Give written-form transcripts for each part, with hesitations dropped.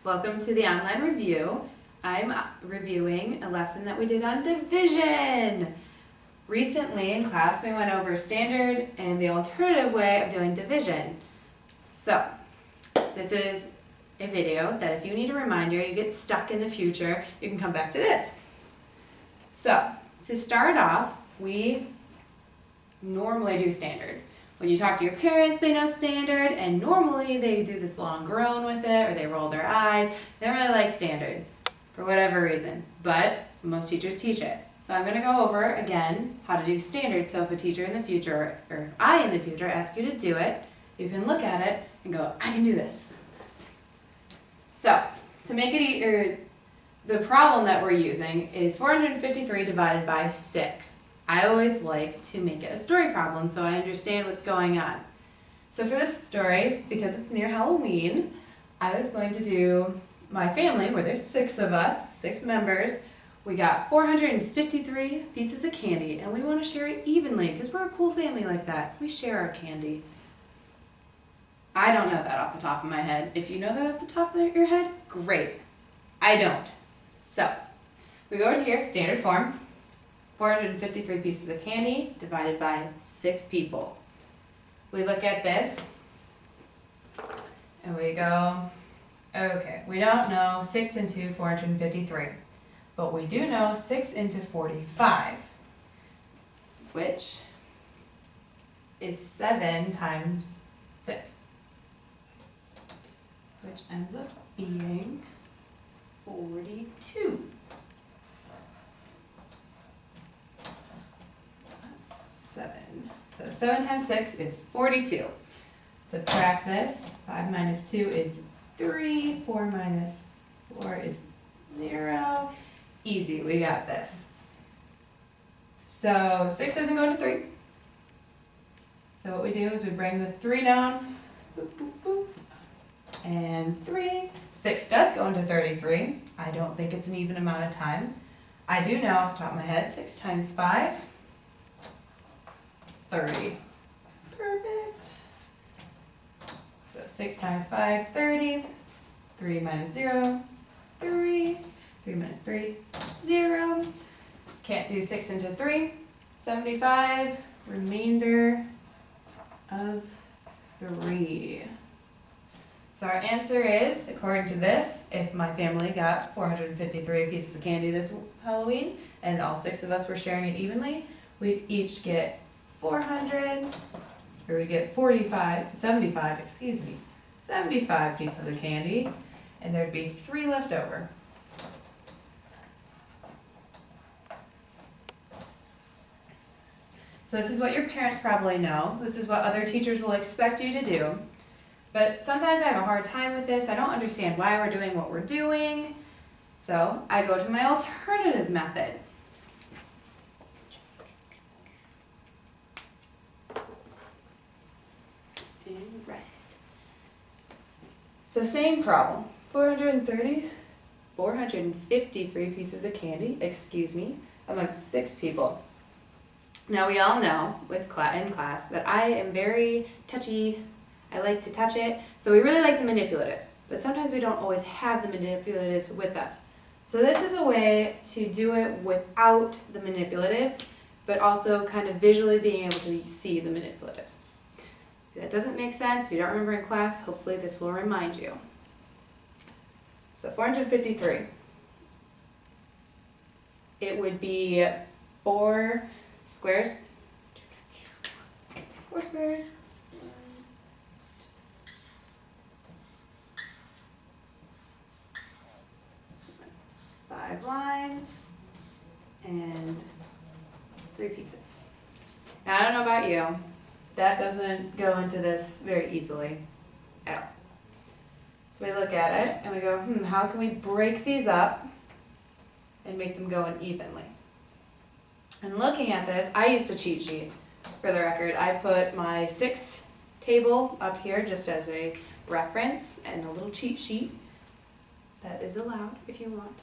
Welcome to the online review. I'm reviewing a lesson that we did on division. Recently in class we went over standard and the alternative way of doing division. So this is a video that if you need a reminder, you get stuck in the future, you can come back to this. So to start off, we normally do standard. When you talk to your parents, they know standard, and normally they do this long groan with it, or they roll their eyes. They don't really like standard, for whatever reason, but most teachers teach it. So I'm going to go over, again, how to do standard, so if a teacher in the future, or I in the future, ask you to do it, you can look at it and go, I can do this. So, to make it the problem that we're using is 453 divided by 6. I always like to make it a story problem so I understand what's going on. So for this story, because it's near Halloween, I was going to do my family, where there's 6 of us, 6 members. We got 453 pieces of candy, and we want to share it evenly because we're a cool family like that. We share our candy. I don't know that off the top of my head. If you know that off the top of your head, great. I don't. So, we go to here, standard form. 453 pieces of candy divided by 6 people. We look at this and we go, okay, we don't know 6 into 453, but we do know 6 into 45, which is 7 times 6, which ends up being 42. 7. So 7 times 6 is 42. Subtract this. 5 minus 2 is 3. 4 minus 4 is 0. Easy, we got this. So 6 doesn't go into 3. So what we do is we bring the 3 down. Boop, boop, boop. And 3. 6 does go into 33. I don't think it's an even amount of time. I do know off the top of my head, 6 times 5. 30. Perfect. So 6 times 5, 30. 3 minus 0, 3. 3 minus 3, 0. Can't do 6 into 3. 75. Remainder of 3. So our answer is, according to this, if my family got 453 pieces of candy this Halloween, and all 6 of us were sharing it evenly, we'd each get 75 pieces of candy, and there'd be 3 left over. So this is what your parents probably know. This is what other teachers will expect you to do. But sometimes I have a hard time with this. I don't understand why we're doing what we're doing. So I go to my alternative method. So same problem, 453 pieces of candy, amongst 6 people. Now we all know in class that I am very touchy, I like to touch it, so we really like the manipulatives, but sometimes we don't always have the manipulatives with us. So this is a way to do it without the manipulatives, but also kind of visually being able to see the manipulatives. If that doesn't make sense, if you don't remember in class, hopefully this will remind you. So 453. It would be 4 squares. 4 squares. 5 lines. And 3 pieces. Now I don't know about you. That doesn't go into this very easily at all. So we look at it and we go, how can we break these up and make them go in evenly? And looking at this, I used a cheat sheet. For the record, I put my 6 table up here just as a reference and a little cheat sheet. That is allowed if you want.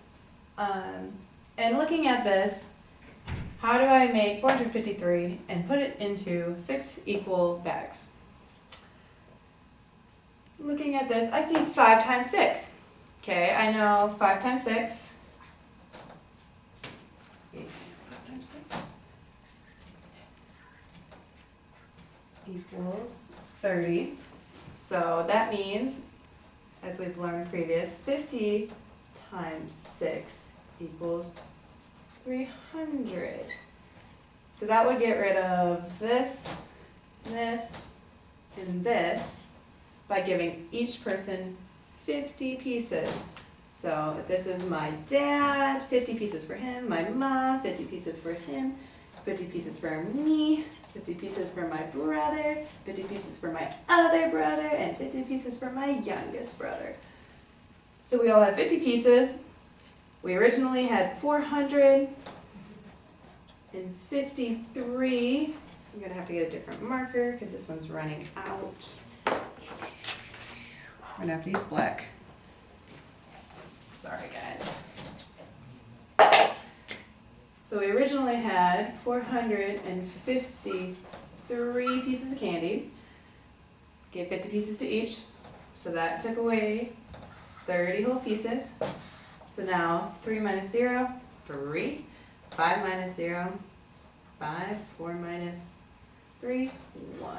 And looking at this, how do I make 453 and put it into 6 equal bags? Looking at this, I see 5 times 6. Okay, I know 5 times 6. 5 times 6 equals 30. So that means, as we've learned previous, 50 times 6 equals 300. So that would get rid of this, this, and this by giving each person 50 pieces. So if this is my dad, 50 pieces for him, my mom, 50 pieces for him, 50 pieces for me, 50 pieces for my brother, 50 pieces for my other brother, and 50 pieces for my youngest brother. So we all have 50 pieces. We originally had 453. I'm gonna have to get a different marker because this one's running out. I'm gonna have to use black. Sorry, guys. So we originally had 453 pieces of candy. Gave 50 pieces to each. So that took away 30 whole pieces. So now 3 minus 0, 3. 5 minus 0, 5. 4 minus 3, 1.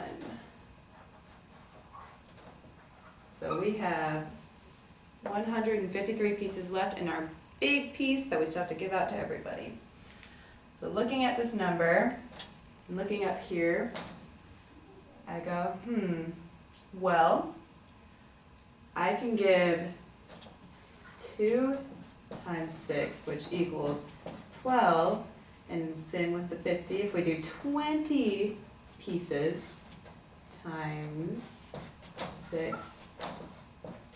So we have 153 pieces left in our big piece that we still have to give out to everybody. So looking at this number, and looking up here, I go, well, I can give 2 times 6, which equals 12, and same with the 50. If we do 20 pieces times 6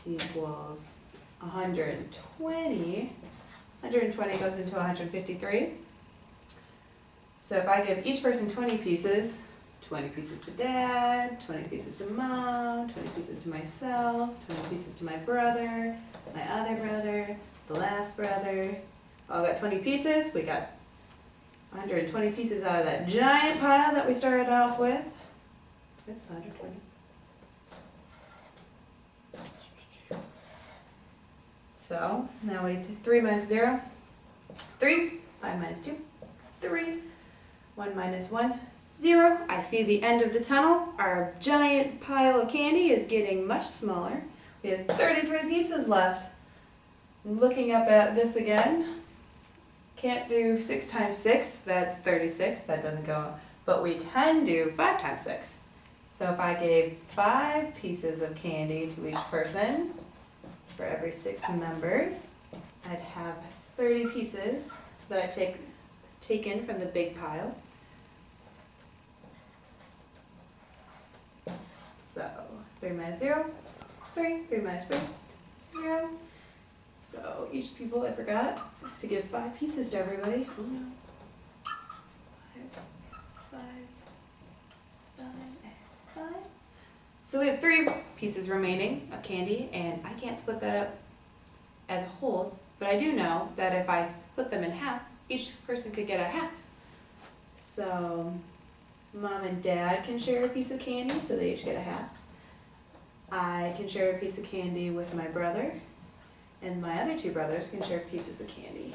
equals 120. 120 goes into 153. So if I give each person 20 pieces, 20 pieces to dad, 20 pieces to mom, 20 pieces to myself, 20 pieces to my brother, my other brother, the last brother, all got 20 pieces. We got 120 pieces out of that giant pile that we started off with. It's 120. So now we 3 minus 0, 3. 5 minus 2, 3. 1 minus 1, 0. I see the end of the tunnel. Our giant pile of candy is getting much smaller. We have 33 pieces left. Looking up at this again, can't do 6 times 6, that's 36, that doesn't go, but we can do 5 times 6. So if I gave 5 pieces of candy to each person for every 6 members, I'd have 30 pieces that I taken from the big pile. So 3 minus 0, 3. 3 minus 3, 0. So each people, I forgot to give 5 pieces to everybody. Oh no. 5, 5, 5. So we have 3 pieces remaining of candy, and I can't split that up as wholes, but I do know that if I split them in half, each person could get a half. So mom and dad can share a piece of candy, so they each get a half. I can share a piece of candy with my brother, and my other 2 brothers can share pieces of candy.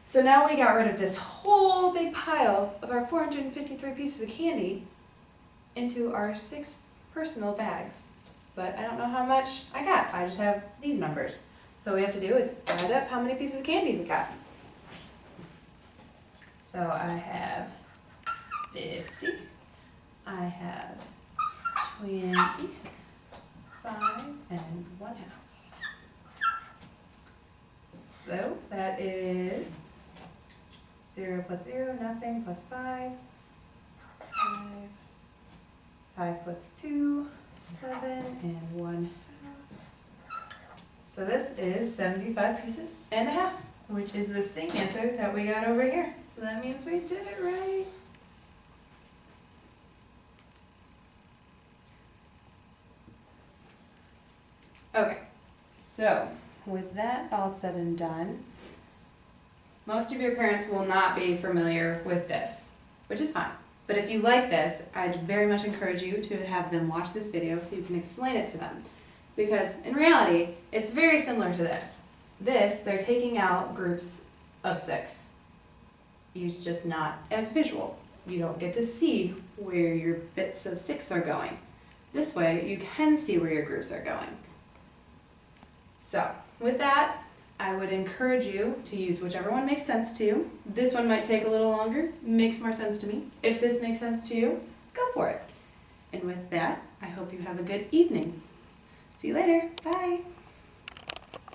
So now we got rid of this whole big pile of our 453 pieces of candy into our 6 personal bags. But I don't know how much I got. I just have these numbers. So what we have to do is add up how many pieces of candy we got. So I have 50. I have 20, 5, and 1/2. So that is 0 plus 0, nothing, plus 5, 5, 5 plus 2, 7, and 1/2. So this is 75 pieces and a half, which is the same answer that we got over here. So that means we did it right. Okay, so with that all said and done, most of your parents will not be familiar with this, which is fine. But if you like this, I'd very much encourage you to have them watch this video so you can explain it to them. Because in reality, it's very similar to this. This, they're taking out groups of 6. It's just not as visual. You don't get to see where your bits of 6 are going. This way, you can see where your groups are going. So, with that, I would encourage you to use whichever one makes sense to you. This one might take a little longer, makes more sense to me. If this makes sense to you, go for it. And with that, I hope you have a good evening. See you later. Bye.